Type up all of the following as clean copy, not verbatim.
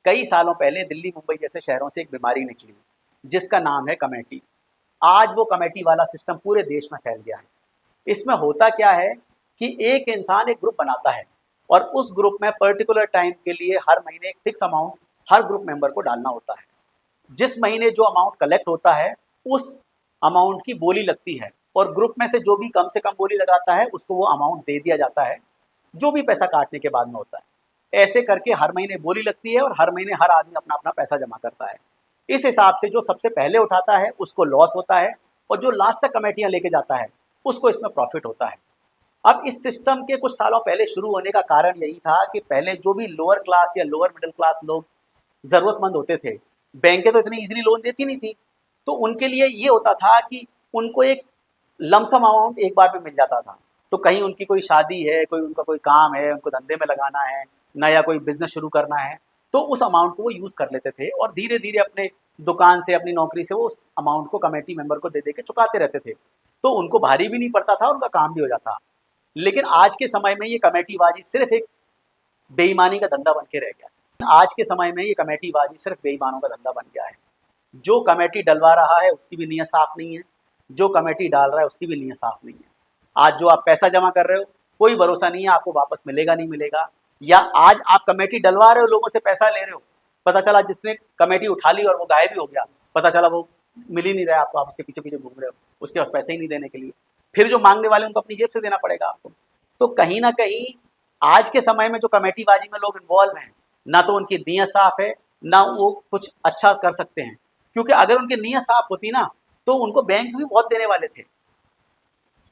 कई सालों पहले दिल्ली मुंबई जैसे शहरों से एक बीमारी निकली जिसका नाम है कमेटी। आज वो कमेटी वाला सिस्टम पूरे देश में फैल गया है। इसमें होता क्या है कि एक इंसान एक ग्रुप बनाता है और उस ग्रुप में पर्टिकुलर टाइम के लिए हर महीने एक फिक्स अमाउंट हर ग्रुप मेंबर को डालना होता है। जिस महीने जो अमाउंट कलेक्ट होता है उस अमाउंट की बोली लगती है और ग्रुप में से जो भी कम से कम बोली लगाता है उसको वो अमाउंट दे दिया जाता है, जो भी पैसा काटने के बाद में होता है। ऐसे करके हर महीने बोली लगती है और हर महीने हर आदमी अपना अपना पैसा जमा करता है। इस हिसाब से जो सबसे पहले उठाता है उसको लॉस होता है और जो लास्ट तक कमेटियां लेके जाता है उसको इसमें प्रॉफिट होता है। अब इस सिस्टम के कुछ सालों पहले शुरू होने का कारण यही था कि पहले जो भी लोअर क्लास या लोअर मिडिल क्लास लोग जरूरतमंद होते थे, बैंकें तो इतनी इजीली लोन देती नहीं थी, तो उनके लिए ये होता था कि उनको एक लमसम अमाउंट एक बार में मिल जाता था। तो कहीं उनकी कोई शादी है, कोई उनका कोई काम है, उनको धंधे में लगाना है, नया कोई बिजनेस शुरू करना है, तो उस अमाउंट को वो यूज़ कर लेते थे और धीरे धीरे अपने दुकान से, अपनी नौकरी से वो उस अमाउंट को कमेटी मेंबर को दे दे के चुकाते रहते थे। तो उनको भारी भी नहीं पड़ता था, उनका काम भी हो जाता। लेकिन आज के समय में ये कमेटीबाजी सिर्फ एक बेईमानी का धंधा बन के रह गया। आज के समय में ये कमेटीबाजी सिर्फ बेईमानों का धंधा बन गया है। जो कमेटी डलवा रहा है उसकी भी नीयत साफ नहीं है, जो कमेटी डाल रहा है उसकी भी नीयत साफ नहीं है। आज जो आप पैसा जमा कर रहे हो कोई भरोसा नहीं है आपको वापस मिलेगा नहीं मिलेगा, या आज आप कमेटी डलवा रहे हो, लोगों से पैसा ले रहे हो, पता चला जिसने कमेटी उठा ली और वो गायब ही हो गया, पता चला वो मिल ही नहीं रहा आपको, आप उसके पीछे पीछे घूम रहे हो, उसके पास पैसे ही नहीं देने के लिए। फिर जो मांगने वाले उनको अपनी जेब से देना पड़ेगा आपको। तो कहीं ना कहीं आज के समय में जो कमेटीबाजी में लोग इन्वॉल्व हैं, ना तो उनकी नीयत साफ है, ना वो कुछ अच्छा कर सकते हैं। क्योंकि अगर उनकी नीयत साफ होती ना तो उनको बैंक भी बहुत देने वाले थे।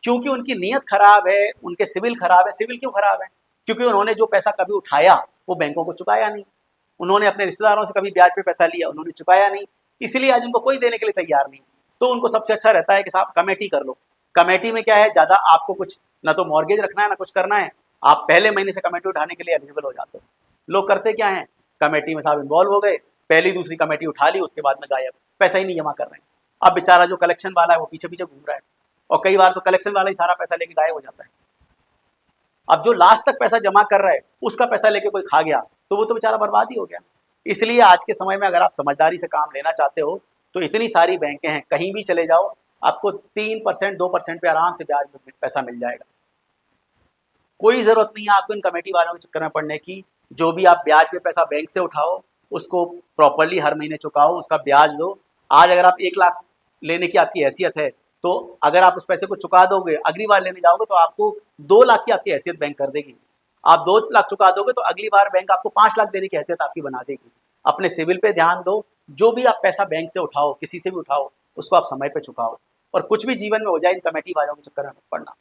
क्योंकि उनकी नीयत खराब है, उनके सिविल खराब है। सिविल क्यों खराब है? क्योंकि उन्होंने जो पैसा कभी उठाया वो बैंकों को चुकाया नहीं, उन्होंने अपने रिश्तेदारों से कभी ब्याज पे पैसा लिया, उन्होंने चुकाया नहीं, इसलिए आज उनको कोई देने के लिए तैयार नहीं। तो उनको सबसे अच्छा रहता है कि साहब कमेटी कर लो। कमेटी में क्या है, ज्यादा आपको कुछ ना तो मॉर्गेज रखना है ना कुछ करना है, आप पहले महीने से कमेटी उठाने के लिए एलिजिबल हो जाते हो। लोग करते क्या है, कमेटी में साहब इन्वॉल्व हो गए, पहली दूसरी कमेटी उठा ली, उसके बाद में गायब, पैसा ही नहीं जमा कर रहे हैं। अब बेचारा जो कलेक्शन वाला है वो पीछे पीछे घूम रहा है और कई बार तो कलेक्शन वाला ही सारा पैसा लेके गायब हो जाता है। अब जो लास्ट तक पैसा जमा कर रहा है उसका पैसा लेके कोई खा गया तो वो तो बेचारा बर्बाद ही हो गया। इसलिए आज के समय में अगर आप समझदारी से काम लेना चाहते हो तो इतनी सारी बैंकें हैं, कहीं भी चले जाओ आपको 3% 2% पे आराम से ब्याज में पैसा मिल जाएगा। कोई जरूरत नहीं है आपको इन कमेटी वालों के चक्कर में पड़ने की। जो भी आप ब्याज पे पैसा बैंक से उठाओ उसको प्रॉपरली हर महीने चुकाओ, उसका ब्याज दो। आज अगर आप 1 लाख लेने की आपकी हैसियत है तो अगर आप उस पैसे को चुका दोगे, अगली बार लेने जाओगे तो आपको 2 लाख की आपकी हैसियत बैंक कर देगी। आप 2 लाख चुका दोगे तो अगली बार बैंक आपको 5 लाख देने की हैसियत आपकी बना देगी। अपने सिविल पे ध्यान दो। जो भी आप पैसा बैंक से उठाओ, किसी से भी उठाओ, उसको आप समय पे चुकाओ और कुछ भी जीवन में हो जाए इन कमेटी वालों के चक्कर में मत पड़ना।